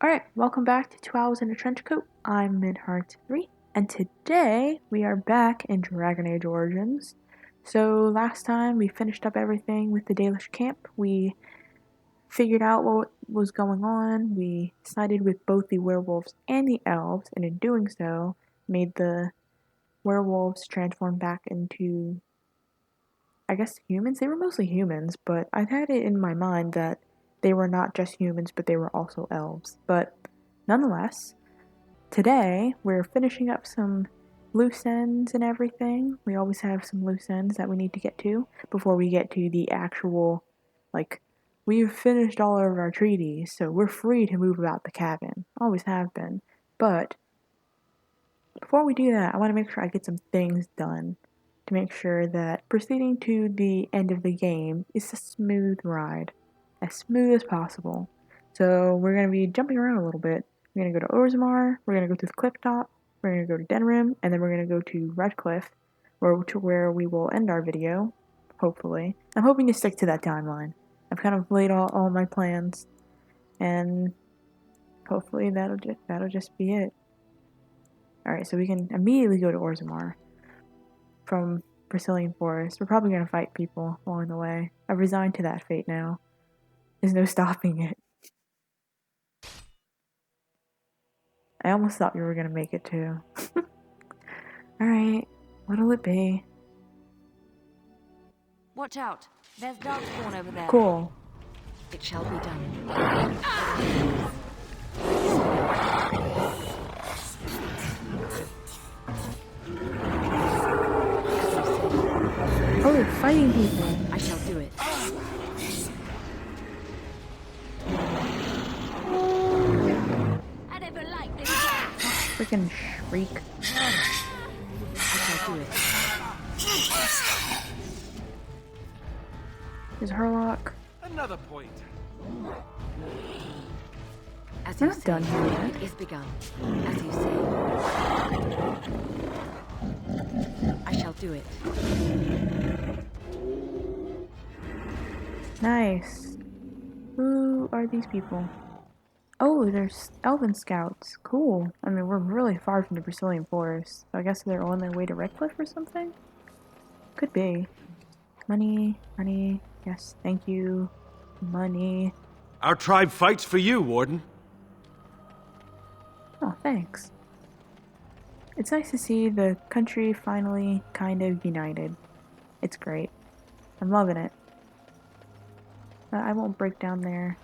Alright, welcome back to 2 Owls in a Trench Coat. I'm Midheart3, and today we are back in Dragon Age Origins. So last time we finished up everything with the Dalish camp. We figured out what was going on. We sided with both the werewolves and the elves, and in doing so, made the werewolves transform back into, I guess, humans. They were mostly humans, but I had it in my mind that they were not just humans, but they were also elves. But nonetheless, today we're finishing up some loose ends and everything. We always have some loose ends that we need to get to before we get to the actual, we've finished all of our treaties, so we're free to move about the cabin. Always have been. But before we do that, I want to make sure I get some things done to make sure that proceeding to the end of the game is a smooth ride. As smooth as possible. So we're going to be jumping around a little bit. We're going to go to Orzammar, we're going to go to the cliff top, we're going to go to Denerim, and then we're going to go to Redcliffe, where we will end our video, hopefully. I'm hoping to stick to that timeline. I've kind of laid all my plans, and hopefully that'll just be it. Alright, so we can immediately go to Orzammar from Brisilian Forest. We're probably going to fight people along the way. I've resigned to that fate now. There's no stopping it. I almost thought we were gonna make it too. Alright, what'll it be? Watch out! There's Darkspawn over there. Cool. It shall be done. Oh, they're fighting people. I shall do it. I never liked this. Freaking shriek. I shall do it. There's Herlock. Another point. As We're you not say, done here yet. it is begun. As you say. I shall do it. Nice. Who are these people? Oh, there's Elven Scouts. Cool. I mean, we're really far from the Brisilian Forest, so I guess they're on their way to Redcliffe or something? Could be. Money, money. Yes, thank you. Money. Our tribe fights for you, Warden. Oh, thanks. It's nice to see the country finally kind of united. It's great. I'm loving it. But I won't break down their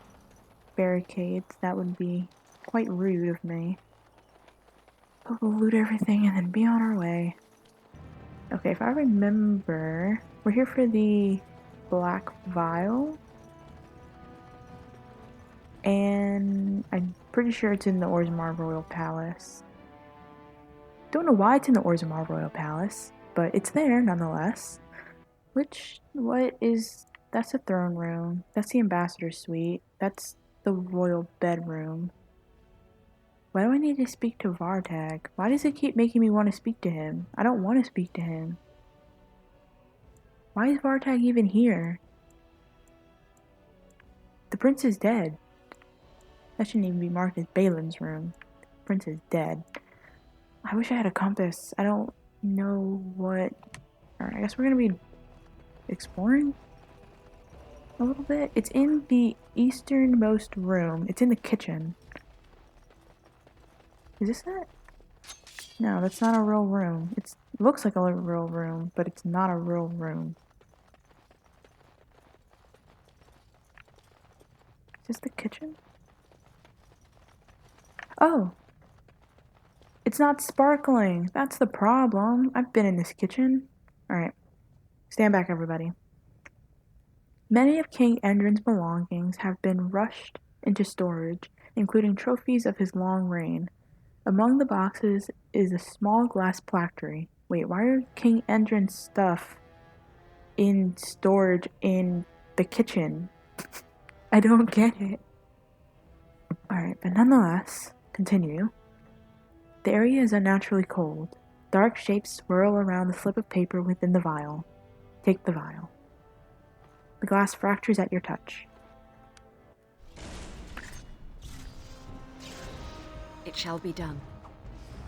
barricades. That would be quite rude of me. But we'll loot everything and then be on our way. Okay, if I remember, we're here for the Black Vial. And I'm pretty sure it's in the Orzammar Royal Palace. Don't know why it's in the Orzammar Royal Palace, but it's there nonetheless. That's the throne room. That's the ambassador's suite. That's the royal bedroom. Why do I need to speak to Vartag? Why does it keep making me want to speak to him? I don't want to speak to him. Why is Vartag even here? The prince is dead. That shouldn't even be marked as Balin's room. The prince is dead. I wish I had a compass. I don't know what... Alright, I guess we're gonna be exploring a little bit. It's in the easternmost room. It's in the kitchen. Is this it? No, that's not a real room. It looks like a real room, but it's not a real room. Is this the kitchen? Oh! It's not sparkling! That's the problem! I've been in this kitchen. Alright. Stand back, everybody. Many of King Endrin's belongings have been rushed into storage, including trophies of his long reign. Among the boxes is a small glass plactory. Wait, why are King Endrin's stuff in storage in the kitchen? I don't get it. Alright, but nonetheless, continue. The area is unnaturally cold. Dark shapes swirl around the slip of paper within the vial. Take the vial. The glass fractures at your touch. It shall be done.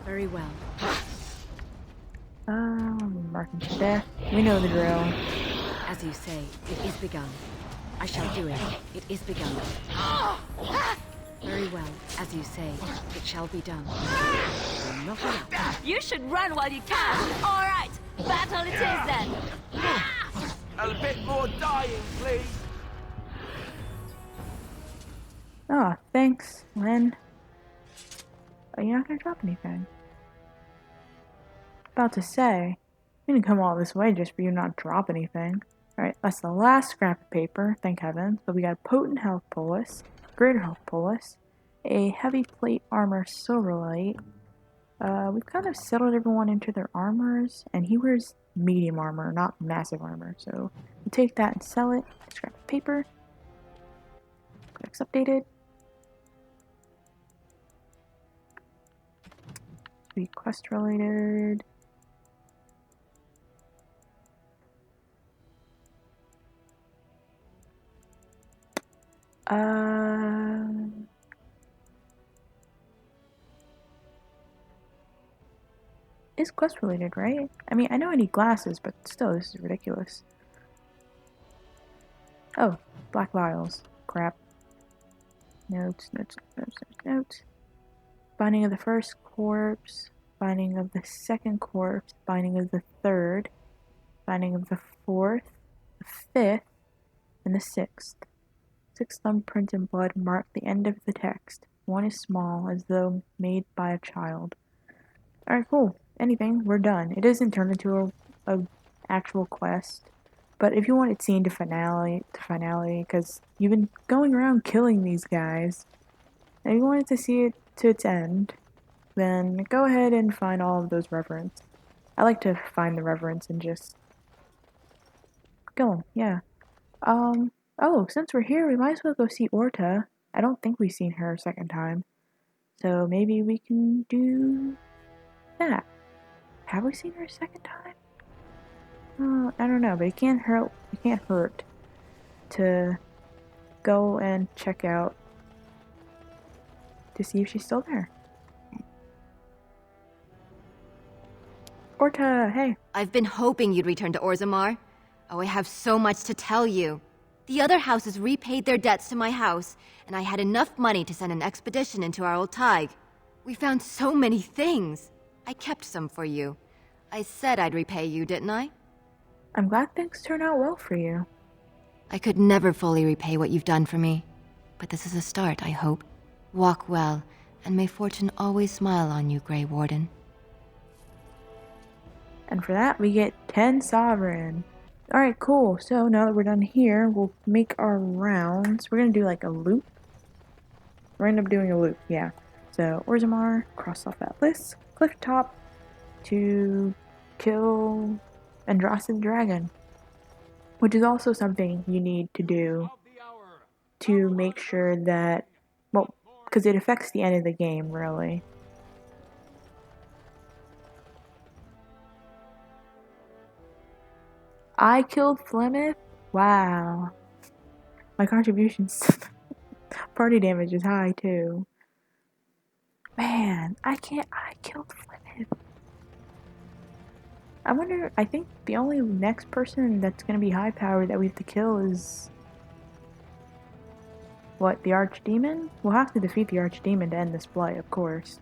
Very well. Marking to death. We know the drill. As you say, it is begun. I shall do it. It is begun. Very well. As you say, it shall be done. Knock it out. You should run while you can. All right, battle it is then. A bit more dying, please. Oh, thanks, Lynn. Oh, you're not gonna drop anything. About to say, we didn't come all this way just for you not drop anything. Alright, that's the last scrap of paper, thank heavens. But we got a potent health polis, greater health polis, a heavy plate armor silverlight. We've kind of settled everyone into their armors, and he wears medium armor, not massive armor. So we'll take that and sell it. Scrap of paper. Codex updated. Be quest related. Is quest related, right? I mean, I know I need glasses, but still, this is ridiculous. Oh, black vials. Crap. Notes. Binding of the first corpse. Binding of the second corpse. Binding of the third. Binding of the fourth. The fifth. And the sixth. 6 thumbprints in blood mark the end of the text. One is small, as though made by a child. Alright, cool. Anything, we're done. It isn't turned into a actual quest. But if you want it seen to finale, because you've been going around killing these guys, and you wanted to see it to its end, then go ahead and find all of those references. I like to find the reference and just kill them, yeah. Oh, since we're here, we might as well go see Orta. I don't think we've seen her a second time. So maybe we can do that. Have we seen her a second time? I don't know, but it can't hurt to go and check out to see if she's still there. Orta, hey. I've been hoping you'd return to Orzammar. Oh, I have so much to tell you. The other houses repaid their debts to my house, and I had enough money to send an expedition into our old Tig. We found so many things. I kept some for you. I said I'd repay you, didn't I? I'm glad things turned out well for you. I could never fully repay what you've done for me. But this is a start, I hope. Walk well, and may fortune always smile on you, Grey Warden. And for that, we get 10 sovereign. Alright, cool. So now that we're done here, we'll make our rounds. We're gonna do like a loop. We're gonna end up doing a loop, yeah. So, Orzammar, cross off that list. Click top to kill Andraste the Dragon. Which is also something you need to do to make sure that, well, because it affects the end of the game, really. I killed Flemeth? Wow. My contributions party damage is high too. Man, I killed Flemeth. I wonder, I think the only next person that's gonna be high powered that we have to kill is... What, the Archdemon? We'll have to defeat the Archdemon to end this fight, of course.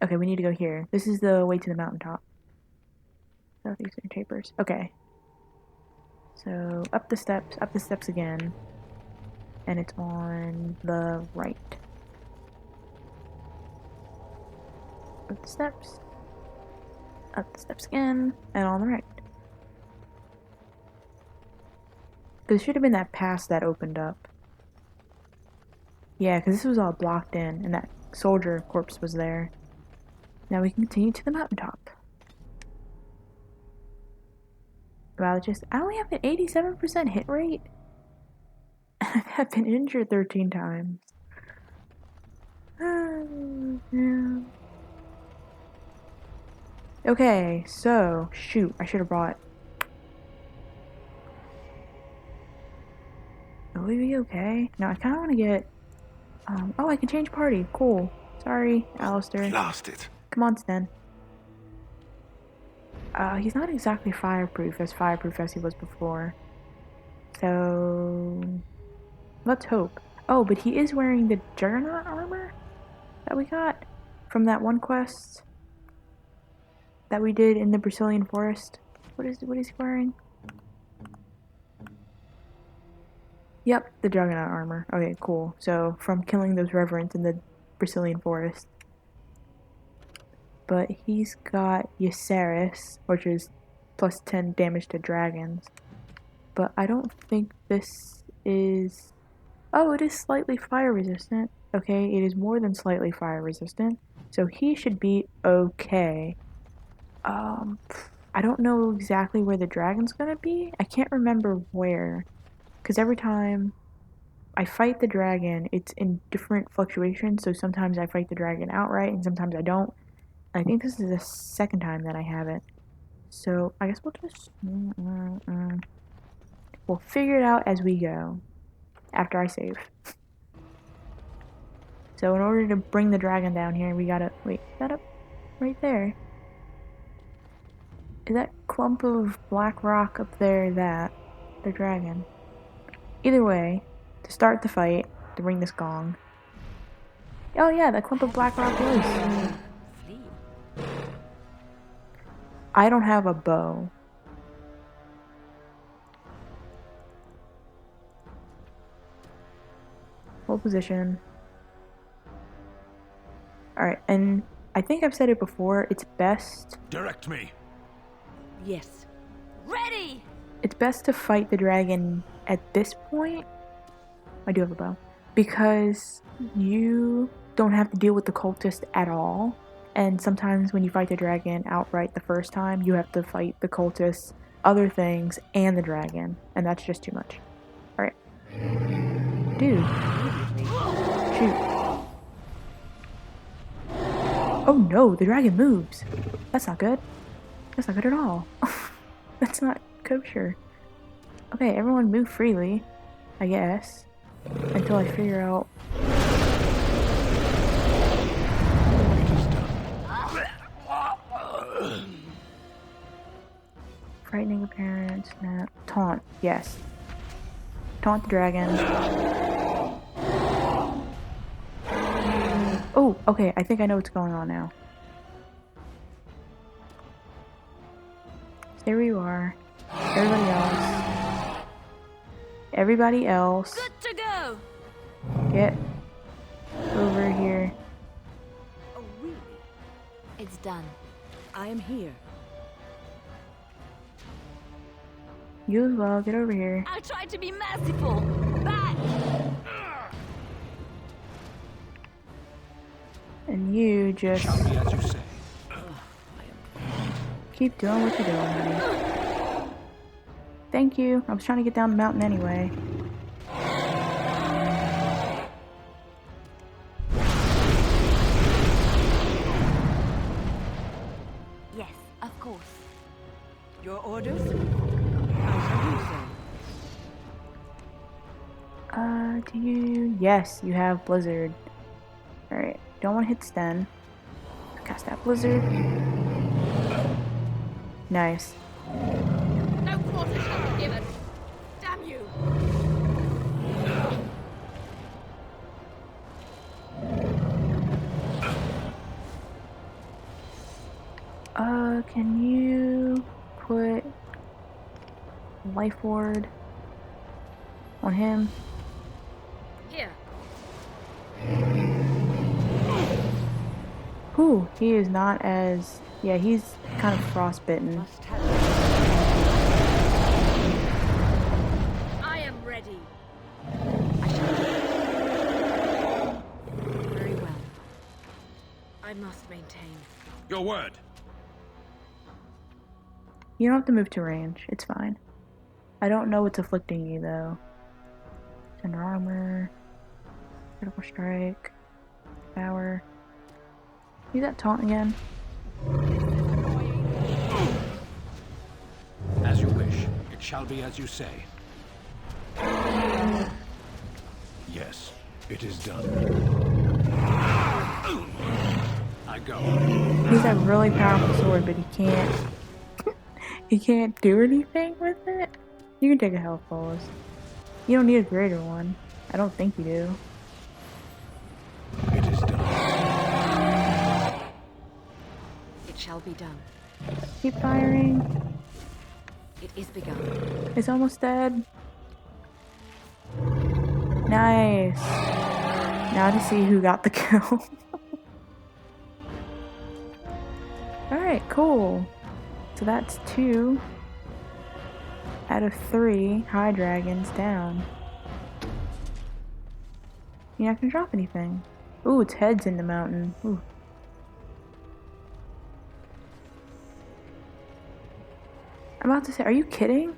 Okay, we need to go here. This is the way to the mountaintop. Southeastern Tapers. Okay. So, up the steps again. And it's on the right. Up the steps again, and on the right. Because it should have been that pass that opened up. Yeah, because this was all blocked in, and that soldier corpse was there. Now we can continue to the mountaintop. Wow, I only have an 87% hit rate. I've been injured 13 times. Yeah. Okay, so, shoot, I should have brought... Will we be okay? No, I kind of want to get Oh, I can change party. Cool. Sorry, Alistair. Blast it. Come on, Sten. He's not exactly fireproof as he was before. So let's hope. Oh, but he is wearing the Juggernaut armor that we got from that one quest that we did in the Brazilian forest. What is he wearing? Yep, the Juggernaut armor. Okay, cool. So from killing those reverends in the Brazilian forest. But he's got Yaceris, which is plus 10 damage to dragons. But I don't think this is... Oh, it is slightly fire resistant. Okay, it is more than slightly fire resistant. So he should be okay. I don't know exactly where the dragon's gonna be. I can't remember where. Because every time I fight the dragon, it's in different fluctuations. So sometimes I fight the dragon outright and sometimes I don't. I think this is the second time that I have it. So I guess we'll just... We'll figure it out as we go. After I save. So in order to bring the dragon down here, we gotta... Wait, is that up? Right there. Is that clump of black rock up there that? The dragon. Either way, to start the fight, to ring this gong. Oh yeah, that clump of black rock was. I don't have a bow. Hold position. Alright, and I think I've said it before, it's best... Direct me. Yes. Ready! It's best to fight the dragon at this point. I do have a bow. Because you don't have to deal with the cultist at all. And sometimes when you fight the dragon outright the first time, you have to fight the cultists, other things, and the dragon. And that's just too much. Alright. Dude. Shoot. Oh no, the dragon moves. That's not good. That's not good at all. That's not kosher. Okay, everyone move freely, I guess. Until I figure out... Frightening appearance, snap. Taunt, yes. Taunt the dragon. Oh, okay, I think I know what's going on now. There you are. Everybody else. Everybody else. Good to go! Get over here. Oh, really? It's done. I am here. You as well, get over here. I'll try to be merciful. Back! And you just Shall be as you say. keep doing what you're doing, honey. Thank you. I was trying to get down the mountain anyway. Yes, of course. Your orders? I shall do so. Do you... Yes, you have Blizzard. Alright, don't want to hit Sten. Cast that Blizzard. Nice. No quarter shall be given. Damn you! Can you put Life Ward on him? Here. Whew, he is not as... Yeah, he's kind of frostbitten. Must have. I am ready. I shall do. Very well. I must maintain. Your word. You don't have to move to range. It's fine. I don't know what's afflicting you, though. Center armor. Critical strike. Power. Use that taunt again. As you wish. It shall be as you say. Yes. It is done. I go. He's a really powerful sword, but he can't do anything with it. You can take a health pause. You don't need a greater one. I don't think you do. It is done. It shall be done. Keep firing. It is begun. It's almost dead. Nice. Now to see who got the kill. Alright, cool. So that's 2 out of 3 high dragons down. You're not gonna drop anything. Ooh, its head's in the mountain. Ooh. I'm about to say, are you kidding?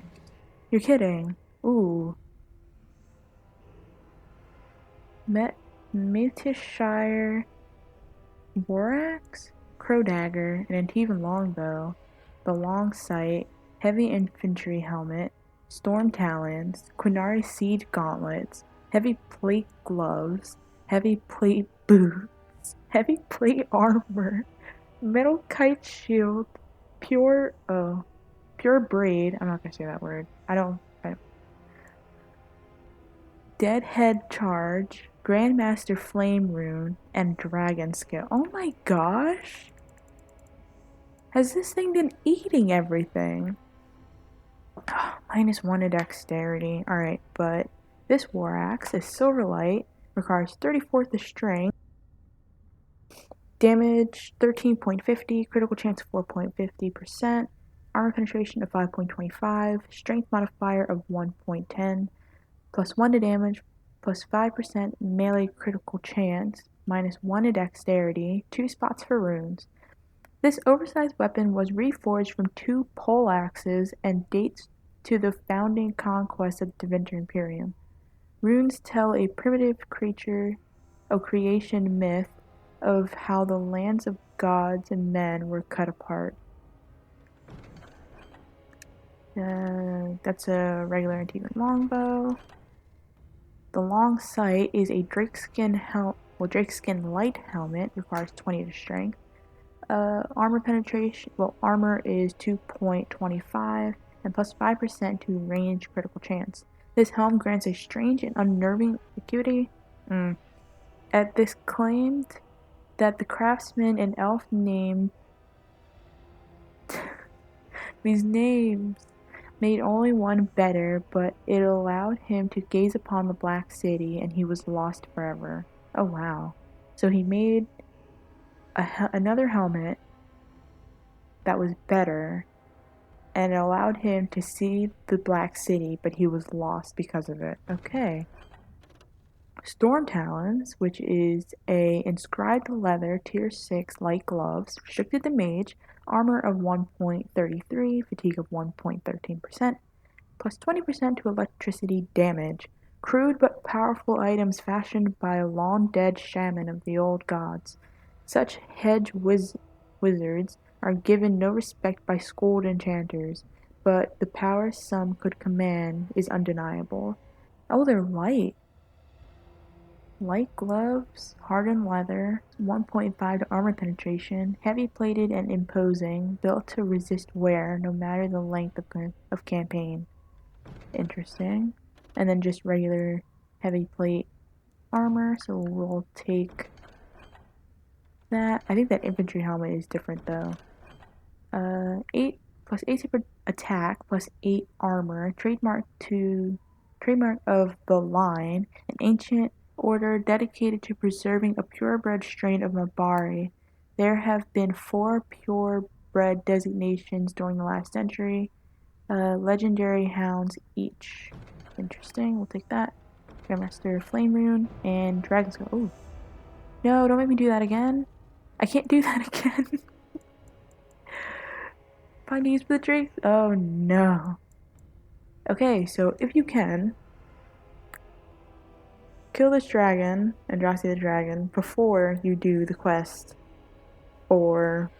You're kidding. Ooh. Metishire Borax, Crow Dagger, an Antivan Longbow, the Long Sight, Heavy Infantry Helmet, Storm Talons, Quinari Siege Gauntlets, Heavy Plate Gloves, Heavy Plate Boots, Heavy Plate Armor, Metal Kite Shield, Pure Braid, I'm not gonna say that word, Deadhead Charge, Grandmaster Flame Rune, and Dragon Scale. Oh my gosh! Has this thing been eating everything? -1 to Dexterity. Alright, but this War Axe is Silverlight, requires 34th of Strength, damage 13.50, critical chance 4.50%, armor penetration of 5.25, strength modifier of 1.10, +1 to damage, +5% melee critical chance, -1 to dexterity, 2 spots for runes. This oversized weapon was reforged from 2 pole axes and dates to the founding conquest of Tevinter Imperium. Runes tell a primitive creation myth of how the lands of gods and men were cut apart. That's a regular Antivan longbow. The Long Sight is a drakeskin light helmet, requires 20 to strength. Armor penetration, armor is 2.25 and +5% to range critical chance. This helm grants a strange and unnerving acuity. At this claimed that the craftsman and elf named these names made only one better, but it allowed him to gaze upon the Black City, and he was lost forever. Oh wow. So he made another helmet that was better, and it allowed him to see the Black City, but he was lost because of it. Okay. Storm Talons, which is a inscribed leather tier 6 light gloves, restricted to mage, armor of 1.33, fatigue of 1.13%, +20% to electricity damage. Crude but powerful items fashioned by a long-dead shaman of the old gods. Such hedge wizards are given no respect by schooled enchanters, but the power some could command is undeniable. Oh, they're light. Light gloves, hardened leather, 1.5 to armor penetration, heavy plated and imposing, built to resist wear no matter the length of campaign. Interesting. And then just regular heavy plate armor, so we'll take that. I think that infantry helmet is different though. 8 plus 80 per attack plus 8 armor, trademark of the line, an ancient order dedicated to preserving a purebred strain of Mabari. There have been 4 purebred designations during the last century, legendary hounds each. Interesting, we'll take that. Grandmaster Flame Rune and Dragon Skull. Oh. No, don't make me do that again. I can't do that again. Find use for the Drake. Oh no. Okay, so if you can, kill this dragon, Andraste the dragon, before you do the quest. Or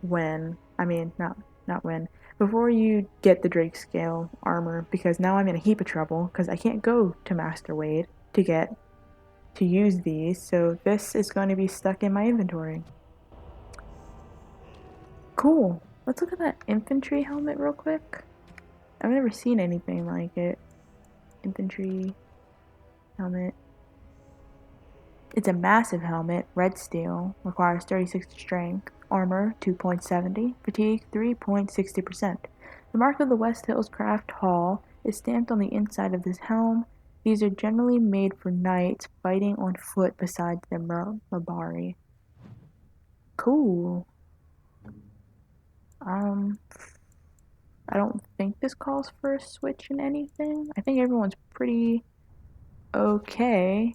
when. I mean, not when. Before you get the Drake Scale armor, because now I'm in a heap of trouble, because I can't go to Master Wade to get to use these, so this is going to be stuck in my inventory. Cool. Let's look at that infantry helmet real quick. I've never seen anything like it. Infantry helmet. It's a massive helmet, red steel, requires 36 strength, armor 2.70, fatigue 3.60%. The mark of the West Hills Craft Hall is stamped on the inside of this helm. These are generally made for knights fighting on foot beside the Mabari. Cool. I don't think this calls for a switch in anything. I think everyone's pretty okay.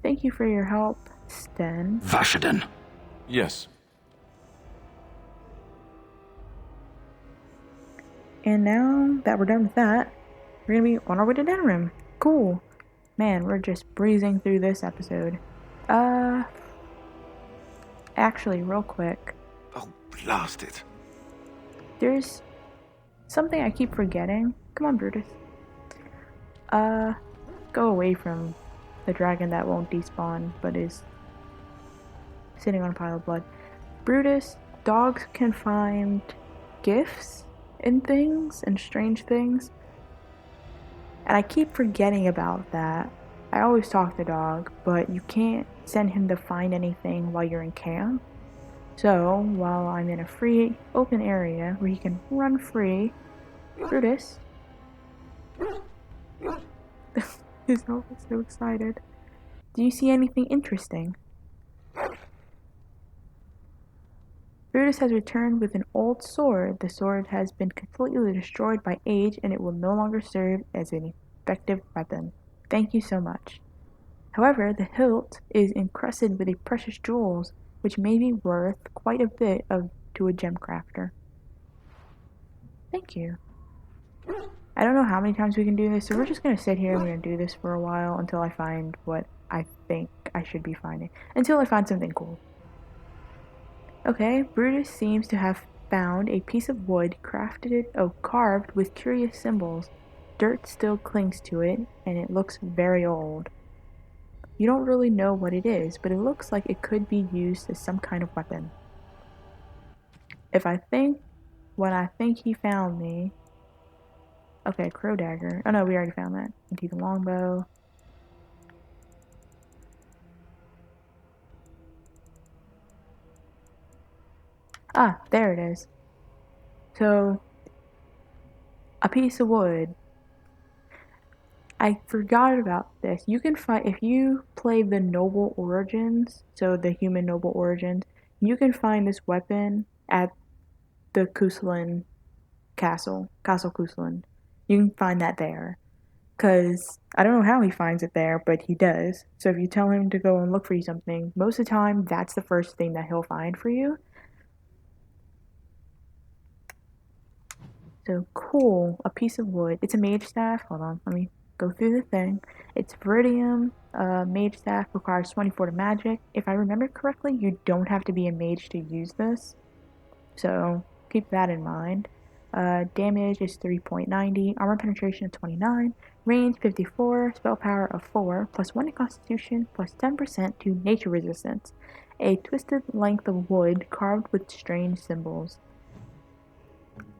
Thank you for your help, Sten. Vashaden. Yes. And now that we're done with that, we're gonna be on our way to Denerim. Cool. Man, we're just breezing through this episode. Actually, real quick, Oh, blast it. there's something I keep forgetting. Come on, Brutus. Go away from the dragon that won't despawn, but is sitting on a pile of blood. Brutus, dogs can find gifts in things and strange things. And I keep forgetting about that. I always talk to the dog, but you can't send him to find anything while you're in camp. So, while I'm in a free, open area where he can run free, Brutus. He's always so excited. Do you see anything interesting? Brutus has returned with an old sword. The sword has been completely destroyed by age and it will no longer serve as an effective weapon. Thank you so much. However, the hilt is encrusted with precious jewels, which may be worth quite a bit to a gem crafter. Thank you. I don't know how many times we can do this, so we're just going to sit here and we're going to do this for a while until I find what I think I should be finding. Until I find something cool. Okay, Brutus seems to have found a piece of wood carved with curious symbols. Dirt still clings to it, and it looks very old. You don't really know what it is, but it looks like it could be used as some kind of weapon. What I think he found me... Okay, crow dagger. Oh no, we already found that. Into the longbow. Ah, there it is. So, a piece of wood. I forgot about this. You can find, if you play the Noble Origins, so the human Noble Origins, you can find this weapon at the Kuslan Castle Kuslan. You can find that there. Because I don't know how he finds it there, but he does. So if you tell him to go and look for you something, most of the time that's the first thing that he'll find for you. So cool, a piece of wood. It's a mage staff. Hold on, let me go through the thing. It's Viridium. Mage staff requires 24 to magic. If I remember correctly, you don't have to be a mage to use this. So keep that in mind. Damage is 3.90, armor penetration of 29, range 54, spell power of 4, plus 1 to constitution, plus 10% to nature resistance. A twisted length of wood carved with strange symbols.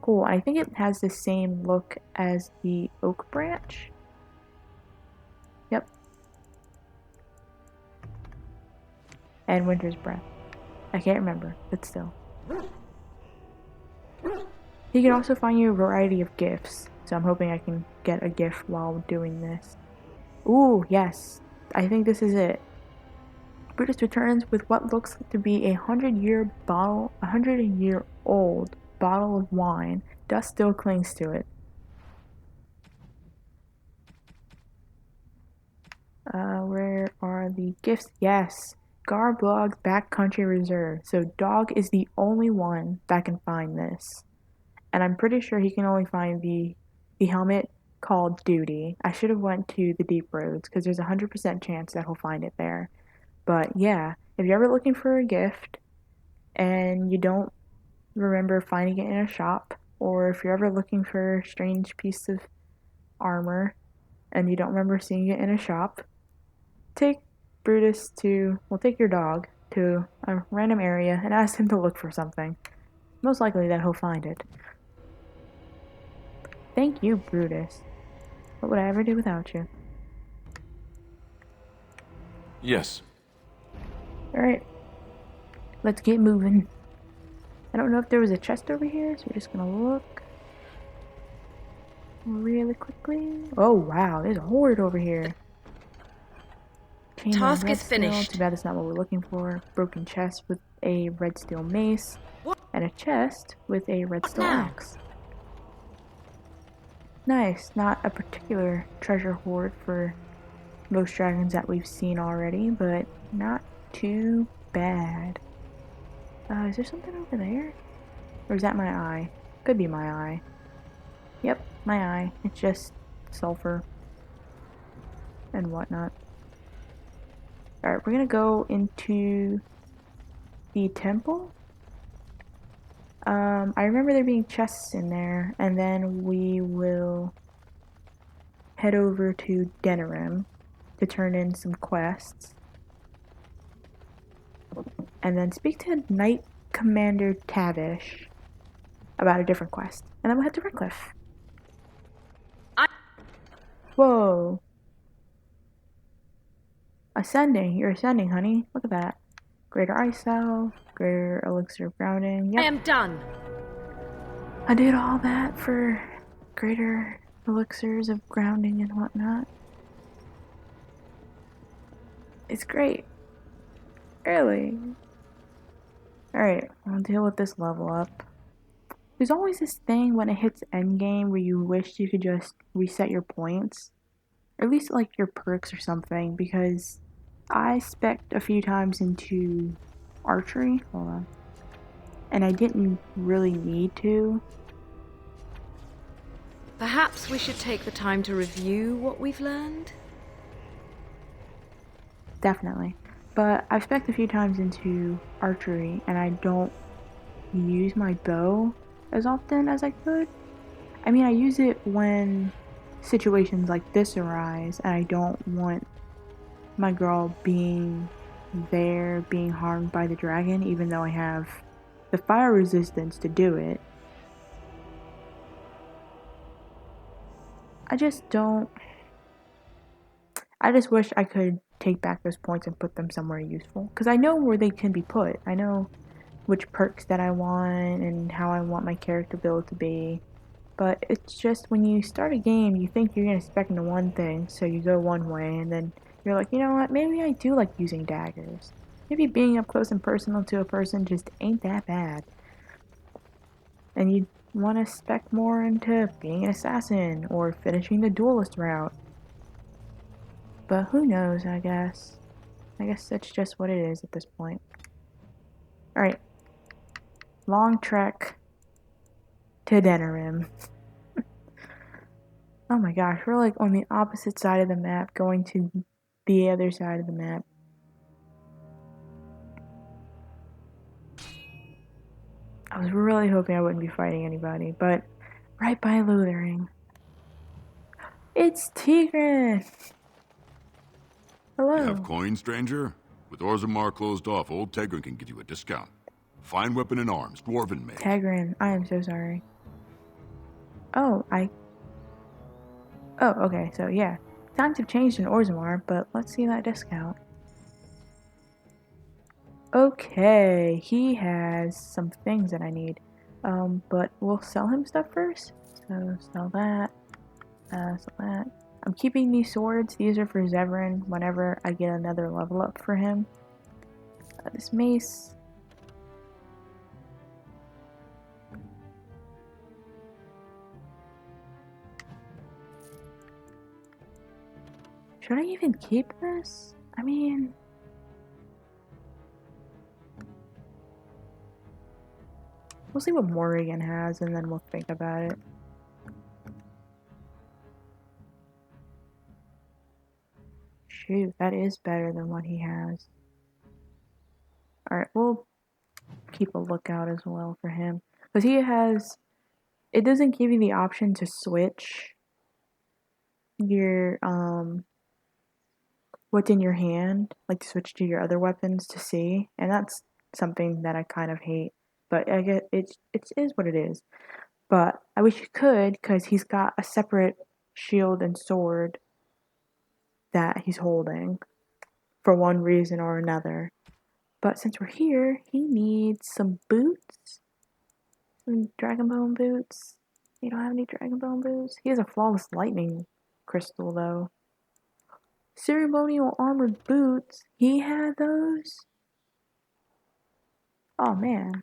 Cool, I think it has the same look as the oak branch. Yep. And Winter's Breath. I can't remember, but still. He can also find you a variety of gifts, so I'm hoping I can get a gift while doing this. Ooh, yes. I think this is it. Brutus returns with what looks to be a 100-year-old bottle of wine. Dust still clings to it. Where are the gifts? Yes. Garblog's Backcountry Reserve. So Dog is the only one that can find this. And I'm pretty sure he can only find the helmet called Duty. I should have went to the Deep Roads because there's a 100% chance that he'll find it there. But yeah, if you're ever looking for a gift and you don't remember finding it in a shop, or if you're ever looking for a strange piece of armor and you don't remember seeing it in a shop, take Brutus to, well, take your dog to a random area and ask him to look for something. Most likely that he'll find it. Thank you, Brutus. What would I ever do without you? Yes. Alright. Let's get moving. I don't know if there was a chest over here, so we're just gonna look really quickly. Oh wow, there's a horde over here. Chainmail Task red is steel. finished. Too bad that's not what we're looking for. Broken chest with a red steel mace. What? And a chest with a red steel now? axe. Nice, not a particular treasure hoard for most dragons that we've seen already, but not too bad. Is there something over there? Or is that my eye? Could be my eye. Yep, my eye. It's just sulfur and whatnot. Alright, we're gonna go into the temple. I remember there being chests in there, and then we will head over to Denerim to turn in some quests. And then speak to Knight Commander Tavish about a different quest. And then we'll head to Redcliffe. Whoa. Ascending. You're ascending, honey. Look at that. Greater Ice Cell, Greater Elixir of Grounding. Yep. I am done. I did all that for Greater Elixirs of Grounding and whatnot. It's great. Really. Alright, I'll deal with this level up. There's always this thing when it hits endgame where you wish you could just reset your points. Or at least like your perks or something, because I spec'd a few times into archery. Hold on. And I didn't really need to. Perhaps we should take the time to review what we've learned? Definitely. But I've spec'd a few times into archery and I don't use my bow as often as I could. I mean, I use it when situations like this arise and I don't want my girl being there, being harmed by the dragon, even though I have the fire resistance to do it. I just wish I could take back those points and put them somewhere useful. Because I know where they can be put. I know which perks that I want and how I want my character build to be. But it's just when you start a game, you think you're going to spec into one thing, so you go one way, and then you're like, you know what, maybe I do like using daggers. Maybe being up close and personal to a person just ain't that bad. And you want to spec more into being an assassin or finishing the duelist route. But who knows, I guess. I guess that's just what it is at this point. Alright. Long trek to Denerim. Oh my gosh, we're like on the opposite side of the map, going to the other side of the map. I was really hoping I wouldn't be fighting anybody, but right by Luthering. It's Tigran! Hello. You have coin, stranger? With Orzammar closed off, old Tegrin can get you a discount. Fine weapon and arms, dwarven made. Tigran, I am so sorry. Oh, okay, so yeah. Times have changed in Orzammar, but let's see that discount. Okay, he has some things that I need. But we'll sell him stuff first. So, sell that. Sell that. I'm keeping these swords. These are for Zevran whenever I get another level up for him. This mace. Should I even keep this? I mean... We'll see what Morrigan has and then we'll think about it. Shoot, that is better than what he has. Alright, we'll keep a lookout as well for him. Because he has... It doesn't give you the option to switch your what's in your hand, like to switch to your other weapons to see, and that's something that I kind of hate. But I get it is what it is. But I wish you could, because he's got a separate shield and sword that he's holding for one reason or another. But since we're here, he needs some boots. Some Dragon Bone boots. You don't have any Dragon Bone boots? He has a flawless lightning crystal though. Ceremonial armored boots. He had those? Oh man.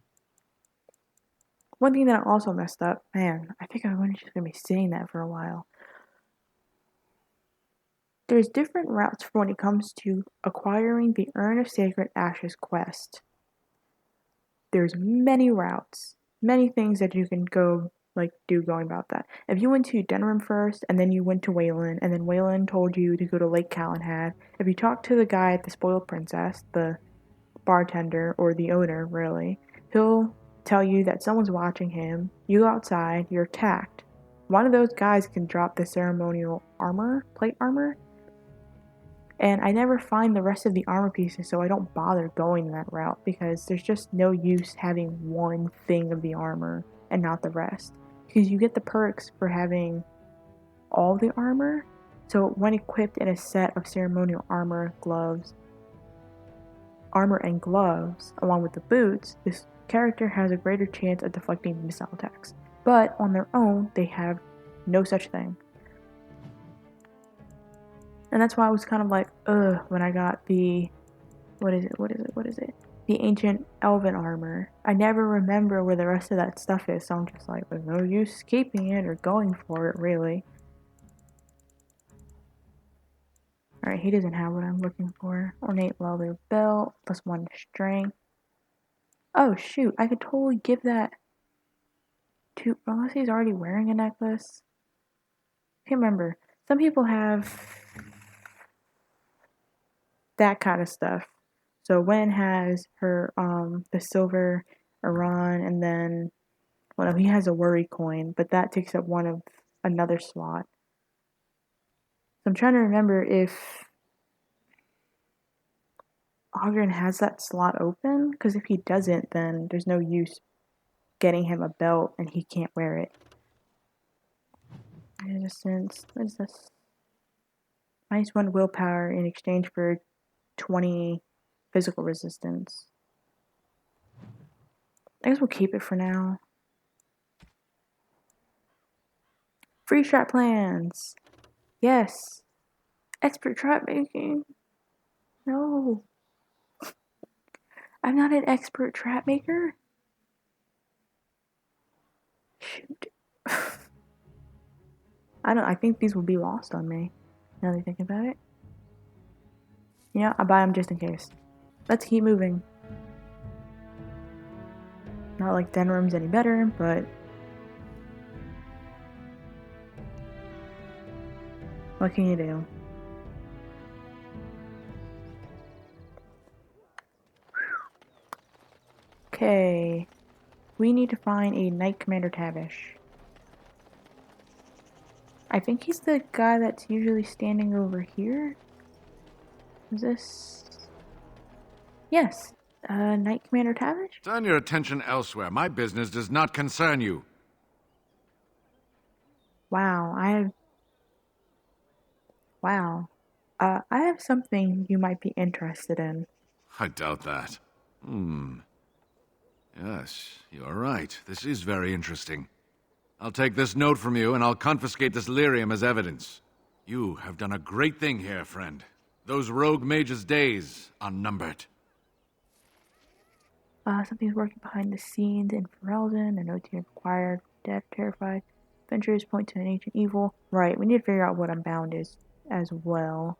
One thing that I also messed up, man, I think I'm just gonna be saying that for a while. There's different routes for when it comes to acquiring the Urn of Sacred Ashes quest. There's many routes, many things that you can go do going about that. If you went to Denerim first, and then you went to Waylon, and then Waylon told you to go to Lake Calenhad, if you talk to the guy at the Spoiled Princess, the bartender, or the owner, really, he'll tell you that someone's watching him, you go outside, you're attacked. One of those guys can drop the ceremonial armor, plate armor, and I never find the rest of the armor pieces, so I don't bother going that route, because there's just no use having one thing of the armor and not the rest. Because you get the perks for having all the armor, so when equipped in a set of ceremonial armor and gloves, along with the boots, this character has a greater chance of deflecting missile attacks. But on their own, they have no such thing. And that's why I was kind of like, ugh, when I got the, what is it? The ancient elven armor. I never remember where the rest of that stuff is, so I'm just like, there's no use keeping it or going for it, really. Alright, he doesn't have what I'm looking for. Ornate leather belt, +1 strength. Oh shoot, I could totally give that to, unless he's already wearing a necklace. Can't remember. Some people have that kind of stuff. So Wen has her the silver Iran, and then well, he has a worry coin, but that takes up one of another slot. So I'm trying to remember if Oghren has that slot open, because if he doesn't, then there's no use getting him a belt and he can't wear it. Resistance. What is this? -1 willpower in exchange for 20 physical resistance. I guess we'll keep it for now. Free strat plans! Yes! Expert trap making! No! I'm not an expert trap maker? Shoot. I think these will be lost on me, now that I think about it. Yeah, I buy them just in case. Let's keep moving. Not like Denerim's any better, but what can you do? Okay. We need to find a Knight Commander Tavish. I think he's the guy that's usually standing over here. Is this? Yes. Knight Commander Tavish? Turn your attention elsewhere. My business does not concern you. Wow, I have something you might be interested in. I doubt that. Yes, you're right. This is very interesting. I'll take this note from you, and I'll confiscate this lyrium as evidence. You have done a great thing here, friend. Those rogue mages' days are numbered. Something's working behind the scenes in Ferelden. A note here required. Death, terrified. Adventures point to an ancient evil. Right, we need to figure out what Unbound is as well.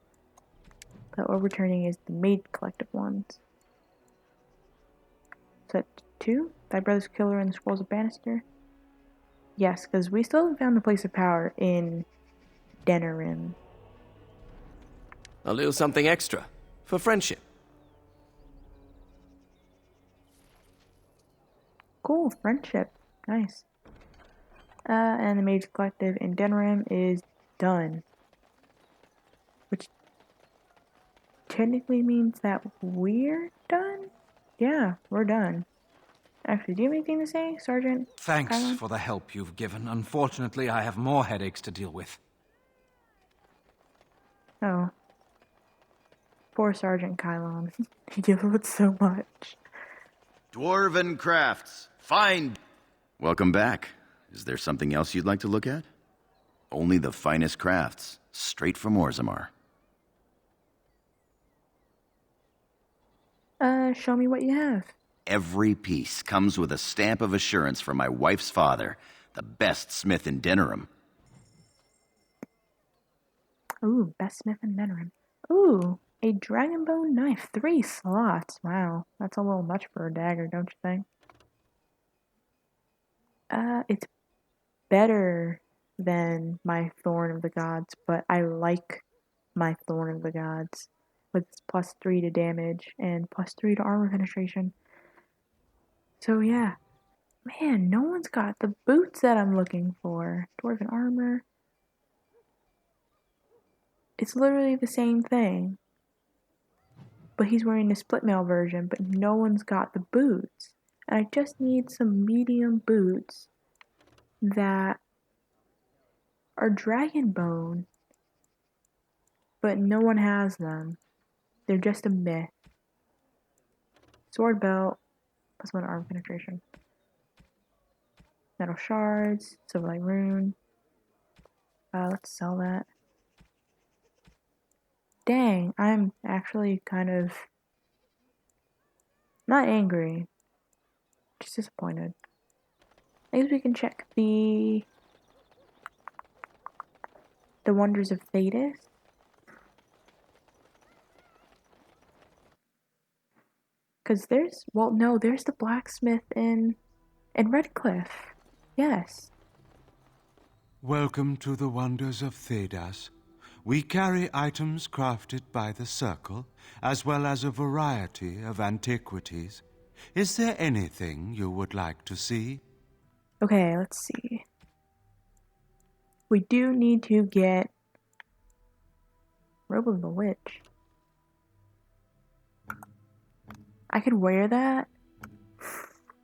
The overturning is the Maid Collective ones. Set 2? Thy brother's killer in the Scrolls of Bannister? Yes, because we still haven't found the place of power in Denerim. A little something extra. For friendship. Cool, friendship. Nice. And the Mage Collective in Denerim is done. Which technically means that we're done? Yeah, we're done. Actually, do you have anything to say, Sergeant? Thanks Kylon? for the help you've given. Unfortunately, I have more headaches to deal with. Oh. Poor Sergeant Kylon. He deals with so much. Dwarven crafts. Fine. Welcome back. Is there something else you'd like to look at? Only the finest crafts, straight from Orzammar. Show me what you have. Every piece comes with a stamp of assurance from my wife's father, the best smith in Denerim. Ooh, best smith in Denerim. Ooh, a dragonbone knife. 3 slots. Wow, that's a little much for a dagger, don't you think? It's better than my Thorn of the Gods, but I like my Thorn of the Gods with its +3 to damage and +3 to armor penetration. So yeah, man, no one's got the boots that I'm looking for. Dwarven armor. It's literally the same thing, but he's wearing the split mail version, but no one's got the boots. And I just need some medium boots that are dragon bone, but no one has them. They're just a myth. Sword belt, +1 armor penetration. Metal shards, Silverlight rune. Let's sell that. Dang, I'm actually kind of not angry, just disappointed. I guess we can check the Wonders of Thedas. Cause there's there's the blacksmith in Redcliffe. Yes. Welcome to the Wonders of Thedas. We carry items crafted by the Circle, as well as a variety of antiquities. Is there anything you would like to see? Okay, let's see. We do need to get Robe of the Witch. I could wear that.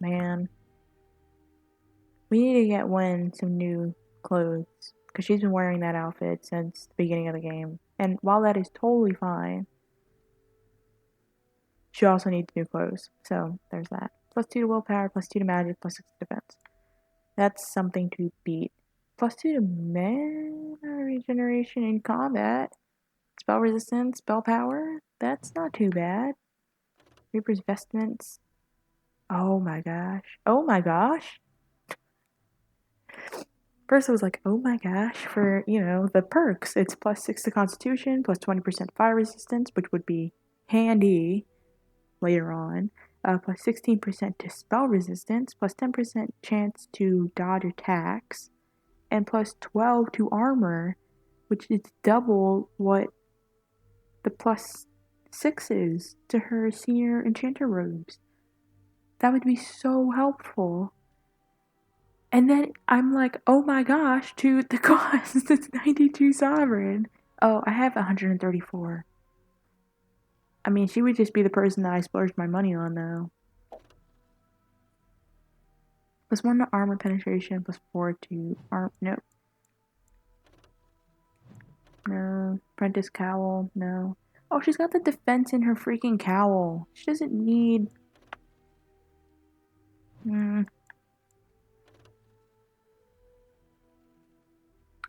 Man. We need to get Wen some new clothes, because she's been wearing that outfit since the beginning of the game. And while that is totally fine, she also needs new clothes. So there's that. +2 to willpower, +2 to magic, +6 to defense. That's something to beat. +2 to mana regeneration in combat. Spell resistance, spell power. That's not too bad. Reaper's vestments. Oh my gosh. Oh my gosh. First I was like, oh my gosh, for, the perks. It's +6 to constitution, +20% fire resistance, which would be handy later on. +16% to spell resistance, +10% chance to dodge attacks, and +12 to armor, which is double what the +6 is to her senior enchanter robes. That would be so helpful. And then I'm like, oh my gosh, to the cost, it's 92 sovereign. Oh, I have 134. I mean, she would just be the person that I splurged my money on, though. +1 to armor penetration, +4 to arm. Nope. No. Apprentice cowl. No. Oh, she's got the defense in her freaking cowl. She doesn't need.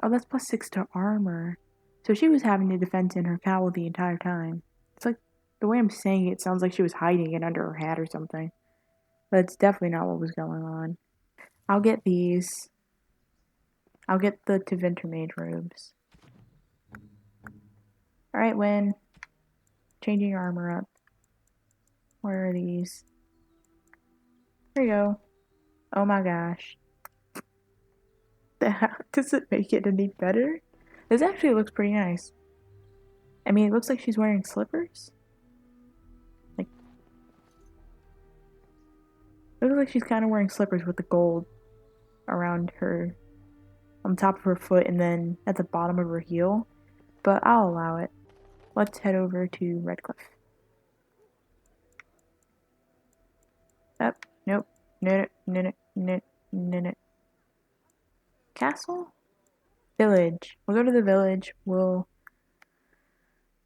Oh, that's +6 to armor. So she was having the defense in her cowl the entire time. It's like, the way I'm saying it sounds like she was hiding it under her hat or something. But it's definitely not what was going on. I'll get these. I'll get the Tevinter Mage robes. Alright, Wen. Changing your armor up. Where are these? There you go. Oh my gosh. Does it make it any better? This actually looks pretty nice. I mean, it looks like she's wearing slippers. Like, it looks like she's kind of wearing slippers with the gold around her, on top of her foot and then at the bottom of her heel. But I'll allow it. let's head over to Redcliffe. Up, nope, no, no, no, no, no, no. Castle? Village. We'll go to the village, we'll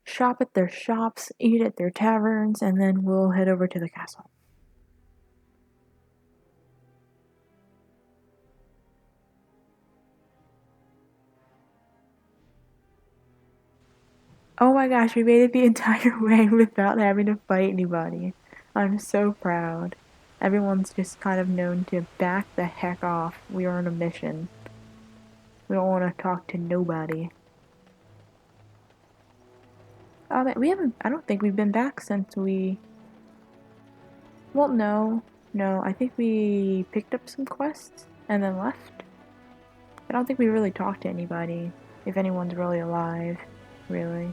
shop at their shops, eat at their taverns, and then we'll head over to the castle. Oh my gosh, we made it the entire way without having to fight anybody. I'm so proud. Everyone's just kind of known to back the heck off. We are on a mission. We don't want to talk to nobody. Oh, man, we haven't. I don't think we've been back since we. Well, no. No, I think we picked up some quests and then left. I don't think we really talked to anybody. If anyone's really alive. Really.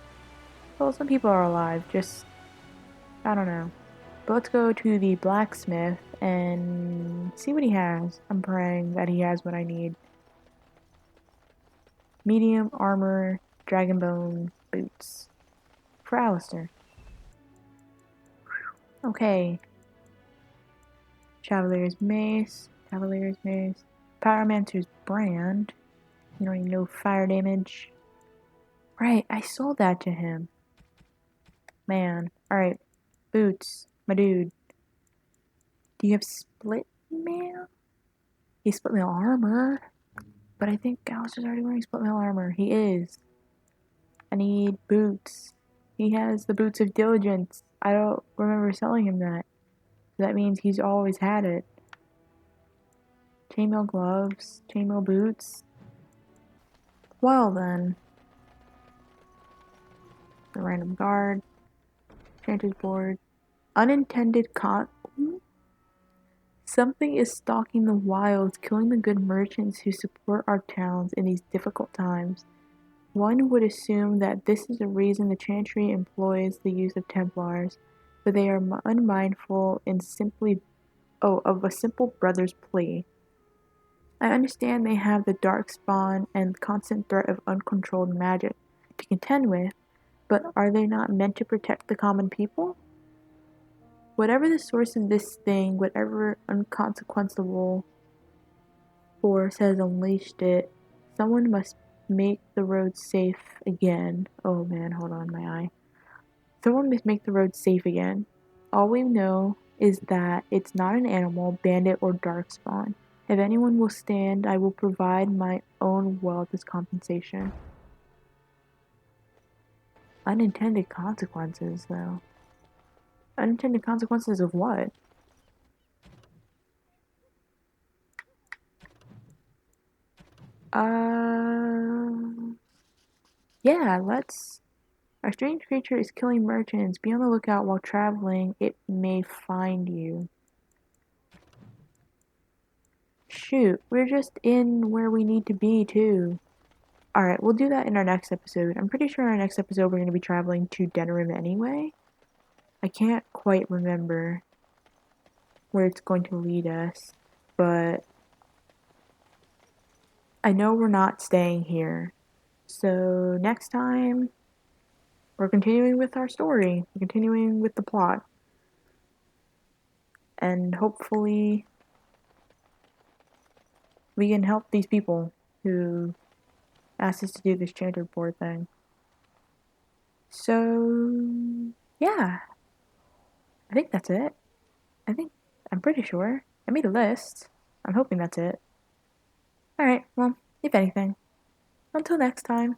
Well, some people are alive, just. I don't know. But let's go to the blacksmith and see what he has. I'm praying that he has what I need. Medium armor, dragonbone boots. For Alistair. Okay. Chavalier's mace. Pyromancer's brand. You don't even know fire damage. Right, I sold that to him. Man. Alright. Boots. My dude. Do you have split mail? He split mail armor. But I think Alistair's already wearing split mail armor. He is. I need boots. He has the boots of diligence. I don't remember selling him that. That means he's always had it. Chainmail gloves. Chainmail boots. Well then. The random guard. Chanter's board. Unintended Something is stalking the wilds, killing the good merchants who support our towns in these difficult times. One would assume that this is the reason the Chantry employs the use of Templars, but they are unmindful of a simple brother's plea. I understand they have the Darkspawn and constant threat of uncontrolled magic to contend with, but are they not meant to protect the common people? Whatever the source of this thing, whatever unconsequenceable force has unleashed it, someone must make the road safe again. Oh man, hold on, my eye. Someone must make the road safe again. All we know is that it's not an animal, bandit, or darkspawn. If anyone will stand, I will provide my own wealth as compensation. Unintended consequences, though. Unintended consequences of what? Yeah, let's... A strange creature is killing merchants. Be on the lookout while traveling. It may find you. Shoot, we're just in where we need to be, too. Alright, we'll do that in our next episode. I'm pretty sure in our next episode we're going to be traveling to Denerim anyway. I can't quite remember where it's going to lead us, but I know we're not staying here. So next time, we're continuing with our story. We're continuing with the plot. And hopefully we can help these people who asked us to do this Chanter board thing. So, yeah. I think that's it. I'm pretty sure. I made a list. I'm hoping that's it. Alright, well, if anything, until next time.